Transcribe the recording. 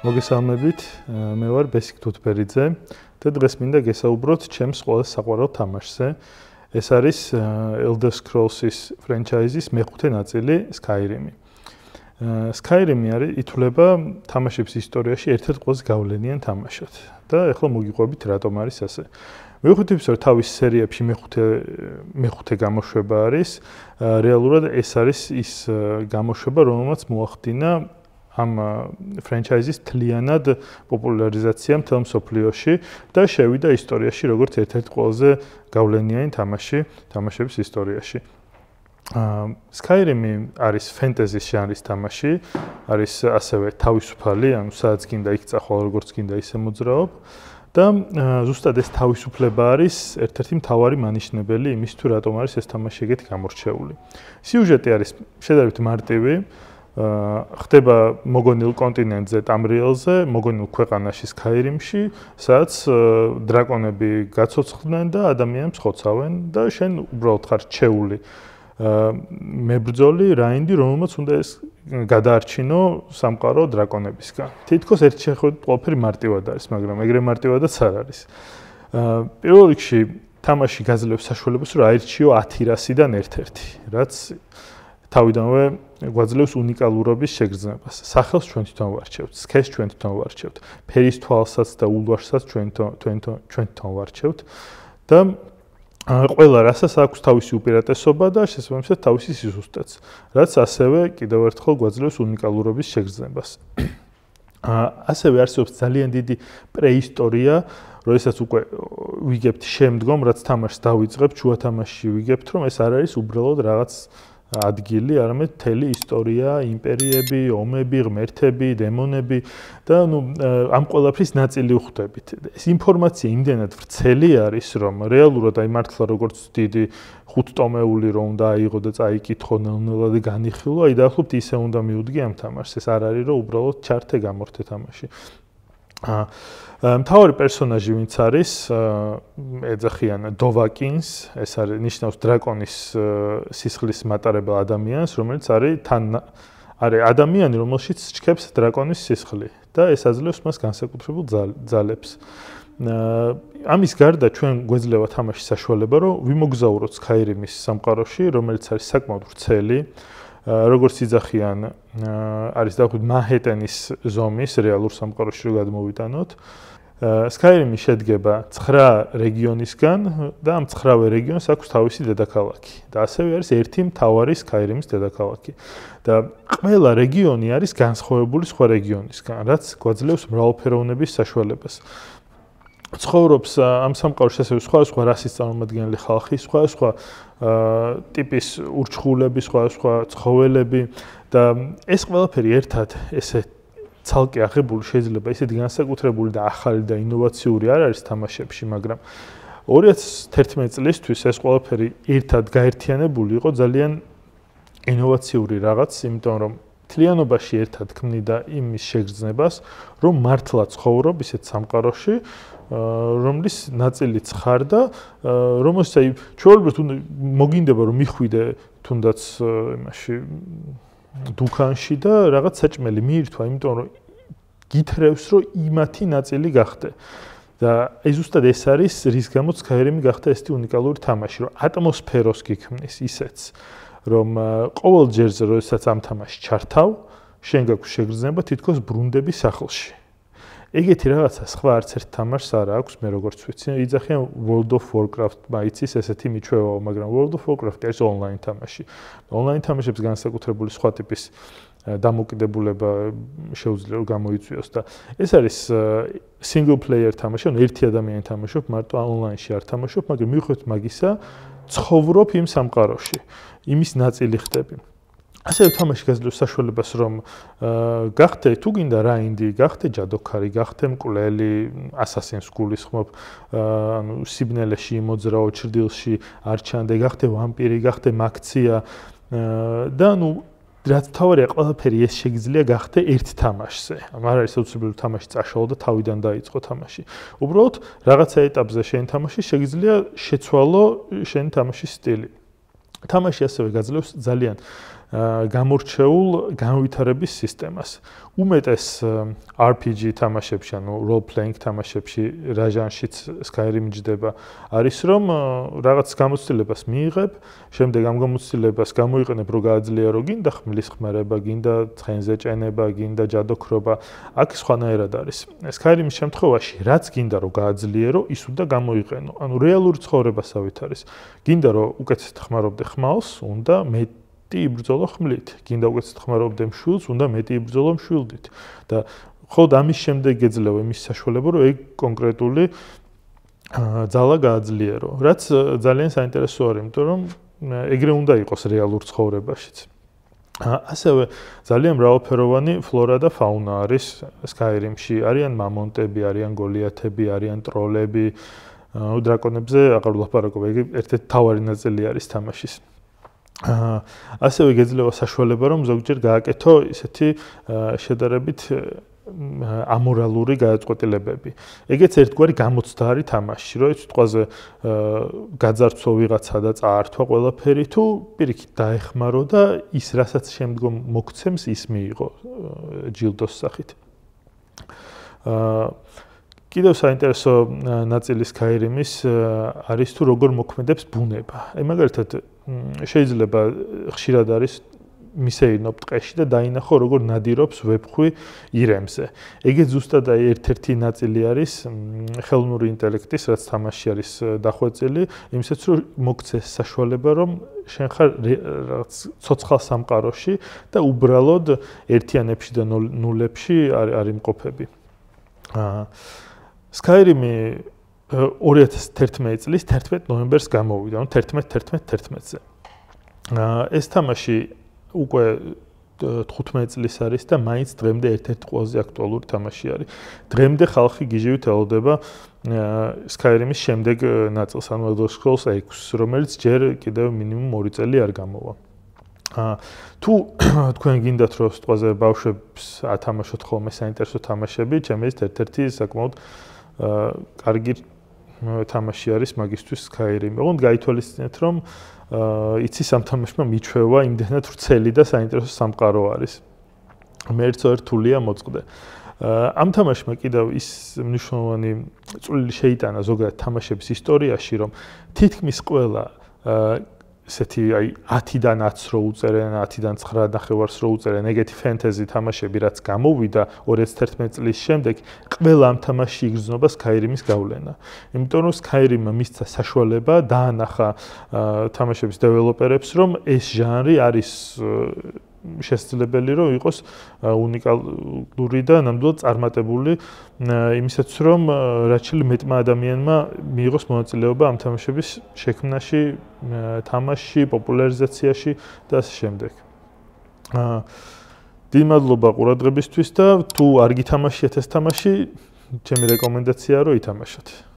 მოგესალმებით, მე ვარ ბესიკ თუთბერიძე და დღეს მინდა გესაუბროთ ჩემს ყველაზე საყვარელ თამაშზე. ეს არის Elder Scrolls-ის ფრენჩაიზის მეხუთე ნაწილი Skyrim-ი. Skyrim-ი არის ითვლება თამაშების ისტორიაში ერთ-ერთ ყველაზე გავლენიან თამაშად და ეხლა მოგიყვებით რატომ არის ასე. მივხვდით, რომ თავის სერიებში მეხუთე გამოშვება არის, რეალურად ეს არის ის გამოშვება, რომელმაც მოახდინა ამ ფრენჩაიზის თლიანად პოპულარიზაცია მთელ მსოფლიოში და შევიდა ისტორიაში როგორც ერთ-ერთი ყველაზე გავლენიანი თამაშების ისტორიაში. Skyrim-ი არის ფენტეზის ჟანრის თამაში, არის ასევე თავისუფალი, ანუ სადაც გინდა იქ წახვალ, როგორც გინდა ისე მოძრაობ და ზუსტად ეს თავისუფლება არის ერთ-ერთი მთავარი მანიშნებელი იმის თუ რატომ არის ეს თამაში ეგეთი გამორჩეული. სიუჟეტი არის შედარებით მარტივი, ხდება მოგონილ კონტინენტზე, ტამრიელზე, მოგონილ ქვეყანაში Skyrim-ში, სადაც დრაკონები გაცოცხლდნენ და ადამიანებს ხოცავენ და შენ უბრალოდ ხარ რჩეული მებრძოლი რაინდი, რომელმაც უნდა ეს გადაარჩინო სამყარო დრაკონებისგან. თითქოს ერთ შეხედვით ყველაფერი მარტივად არის, მაგრამ ეგრე მარტივადაც არ არის. პირველ რიგში თამაში გაძლევს საშუალებას, რომ აირჩიო 1000-დან ერთ-ერთი, რაც თავიდანვე გვაძლევს უნიკალურობის შეგრძნებას. სახელს ჩვენ თვითონ ვარჩევთ, სქესს ჩვენ თვითონ ვარჩევთ, ფერის თვალსაც და ულვაშსაც ჩვენ თვითონ ვარჩევთ და ყველა რასაც აქვს თავისი უპირატესობა და შესაბამისად თავისი სიზუსტეც, რაც ასევე კიდევ ერთხელ გვაძლევს უნიკალურობის შეგრძნებას. ასევე არსებობს ძალიან დიდი პრეისტორია, როდესაც უკვე ვიგებთ შემდგომ, რაც თამაშს დავიწყებთ, შუა თამაშში ვიგებთ, რომ ეს არ არის უბრალოდ რაღაც ადგილი, არამედ მთელი ისტორია, იმპერიები, ომები, ღმერთები, დემონები და ამ ყველაფრის ნაწილი ვხვდებით. ეს ინფორმაცია იმდენად ვრცელი არის, რომ რეალურად აი მართლა როგორც დიდი 5 ტომეული რომ უნდა აიღო და წაიკითხო ნელ-ნელა და განიხილო, აი დაახლოებით ისე უნდა მივდგე ამ თამაშს. ეს არ არის რომ უბრალოდ ჩართე გამორთე თამაში. მთავარი პერსონაჟი ვინც არის, ეძახიან დოვაკინს, ეს არის ნიშნავს დრაკონის სისხლის მატარებელ ადამიანს, რომელიც არის ადამიანი, რომელშიც ჩქეფს დრაკონის სისხლი და ეს აძლევს მას განსაკუთრებულ ძალებს. ამის გარდა ჩვენ გვეძლევა თამაშის საშუალება, რომ ვიმოგზაუროთ Skyrim-ის სამყაროში, რომელიც არის საკმაოდ ვრცელი. როგორც იძახიან, არის დაახლოებით მანჰეტენის ზომის რეალურ სამყაროში რომ გადმოვიტანოთ. Skyrim-ი შედგება 9 რეგიონისგან და ამ 9 რეგიონს აქვს თავისი დედაქალაქი და ასევე არის ერთი მთავარი Skyrim-ის დედაქალაქი. და ყველა რეგიონი არის განსხვავებული სხვა რეგიონისგან, რაც გვაძლევს მრავალფეროვნების საშუალებას. ცხოვრობს ამ სამყაროში ასევე სხვა რასის წარმომადგენელი ხალხი, სხვა ტიპის ურჩხულები, სხვა ცხოველები და ეს ყველაფერი ერთად ესე ცალკე აღებული შეიძლება ისეთი განსაკუთრებული და ახალი და ინოვაციური არ არის თამაშებში, მაგრამ 2011 წლისთვის ეს ყველაფერი ერთად გაერთიანებული იყო ძალიან ინოვაციური რაღაც, იმიტომ რომ თლიანობაში ერთად ქმნიდა იმის შეგრძნებას, რომ მართლა ცხოვრობ ისეთ სამყაროში, რომლის ნაწილიც ხარ და რომელსაც აი ჩვეულებრივ მოგინდება რომ მიხვიდე თუნდაც იმაში დუქანში და რაღაც საჭმელი მიირთვა, იმიტომ რომ გითხრევს რომ იმათი ნაწილი გახდე. და აი ზუსტად ეს არის რის გამოც Skyrim-ი გახდა ესეთი უნიკალური თამაში, რომ ატმოსფეროს გიქმნის ისეც, რომ ყოველ ჯერზე როდესაც ამ თამაშს ჩართავ, შენ გაქვს შეგრძნება თითქოს ბრუნდები სახლში. ეგეთი რაღაცა სხვა არც ერთ თამაშს არ აქვს, მე როგორც ვიცი, იძახიან World of Warcraft მაიცის ესეთი მიჩვევა, მაგრამ World of Warcraft არის ონლაინ თამაში. ონლაინ თამაშებს განსაკუთრებული სხვა ტიპის დამოკიდებულება შეუძლია რომ გამოიწვიოს და ეს არის single player თამაში, ანუ ერთი ადამიანი თამაშობ, მარტო ონლაინში არ თამაშობ, მაგრამ მიუხედავად მაგისა, ცხოვრობ იმ სამყაროში, იმის ნაწილი ხდები. ასევე თამაში გაძლევს საშუალებას, რომ გახდე თუ გინდა რაინდი, გახდე ჯადოქარი, გახდე მკვლელი, ასასინს გულისხმობ, ანუ სიბნელეში მოძრაო, ჩრდილში არ ჩანდე, გახდე ვამპირი, გახდე მაქცია და ანუ რაც თავარია ყველაფერი ეს შეგიძლია გახდე ერთ თამაშზე. არ არის აუცილებელი თამაში წაშალო და თავიდან დაიწყო თამაში. უბრალოდ რაღაცა ეტაპზე შენ თამაში შეგიძლია შეცვალო შენ თამაშის სტილი. თამაში ასევე გაძლევს ძალიან გამორჩეულ განვითარების სისტემას. უმეტეს RPG თამაშებში, ანუ role playing თამაშებში, რა ჟანრშიც Skyrim ჯდება, არის რომ რაღაც გამოცდილებას მიიღებ, შემდეგ ამ გამოცდილებას გამოიყენებ, რომ გააძლიერო გინდა ხმლის ხმერება, გინდა ცხენზე ჭენება, გინდა ჯადოქრობა, აქ სხვანაირად არის. Skyrim-ის შემთხვევაში, რაც გინდა რომ გააძლიერო, ის უნდა გამოიყენო. ანუ რეალური ცხოვრებასავით არის. გინდა რომ უკეთესად ხმარობდე ხმალს, უნდა მეტი იბრძოლო ხმლით. გინდა უკეთესად ხმარობდე მშვილს, უნდა მეტი იბრძოლო მშვილდით. და ხოლმე ამის შემდეგ ეძლევა იმის საშუალება, რომ ეგ კონკრეტული ძალა გააძლიერო. რაც ძალიან საინტერესო არის, იმიტომ რომ ეგრე უნდა იყოს რეალურ ცხოვრებაშიც. ასევე ძალიან მრავალფეროვანი ფლორა და ფაუნა არის Skyrim-ში. არიან მამონტები, არიან გოლიათები, არიან ტროლები. დრაკონებზე აღარ ვლაპარაკობ, ეგ ერთ-ერთი მთავარი ნაწილი არის თამაშის. ასევე გეძლევა საშუალება, რომ ზოგჯერ გააკეთო ისეთი შედარებით ამორალური გადაწყვეტილებები. ეგეც ერთგვარი გამოცდა არის თამაშში, რომ ეს სიტყვაზე გაძარცვა ვიღაცა და წაართვა ყველაფერი, თუ პირიქით დაეხმარო და ის რასაც შემდგომ მოგცემს, ის მიიღო ჯილდოს სახით. კიდევ საინტერესო ნაწილი Skyrim-ის არის თუ როგორ მოქმედებს ბუნება. მაგალითად შეიძლება ხშირად არის მისეირნობ ტყეში და დაინახო როგორ ნადირობს ვეფხვი ირემზე. ეგეც ზუსტად ერთ-ერთი ნაწილი არის ხელოვნური ინტელექტის, რაც თამაში არის დახვეწილი, იმისაც რომ მოგცეს საშუალება, რომ შენ ხარ რაღაც ცოცხალ სამყაროში და უბრალოდ ერთიანებში და ნულებში არ იმყოფები. Skyrim-ი 2011 წლის 11 ნოემბერს გამოვიდა, ანუ 11-11-11-ზე. ეს თამაში უკვე 15 წლის არის და მაინც დღემდე ერთ-ერთი ყველაზე აქტუალური თამაში არის. დღემდე ხალხი გიჟივით ელოდება Skyrim-ის შემდეგ ნაწილს, ანუ Elder Scrolls 6, რომელიც ჯერ კიდევ მინიმუმ 2 წელი არ გამოვა. თუ თქვენ გინდათ რომ სიტყვაზე ბავშვებს ათამაშოთ ხოლმე საინტერესო თამაშები, ჩემთვის ერთ-ერთი საკმაოდ კარგი თამაში არის მაგისთვის Skyrim. ოღონდ გაითვალისწინეთ რომ იცის ამ თამაშმა მიჩვევა იმდენად ვრცელი და საინტერესო სამყარო არის. მე ერთ რთულია მოწყდე. ამ თამაშმა კიდევ ის მნიშვნელოვანი წვლილი შეიტანა ზოგადად თამაშების ისტორიაში, რომ თითქმის ყველა ესეთი აი 10-დან 10-ს რო უწერენ, 10-დან 9.5-ს რო უწერენ, ეგეთი ფენტეზი თამაშები რაც გამოვიდა 2011 წლის შემდეგ, ყველა ამ თამაშში იგრძნობა Skyrim-ის გავლენა. იმიტომ რომ Skyrim-მა მისცა საშუალება დაანახა თამაშების დეველოპერებს, რომ ეს ჟანრი არის შესაძლებელი რომ იყოს უნიკალური და ნამდვილად წარმატებული იმისაც რომ რაც შეიძლება მეტმა ადამიანმა მიიღოს მონაწილეობა ამ თამაშების შექმნაში, თამაშში, პოპულარიზაციაში და ასე შემდეგ. დიდი მადლობა ყურადღებისთვის და თუ არ გითამაშიათ ეს თამაში, ჩემი რეკომენდაციაა რომ ითამაშოთ.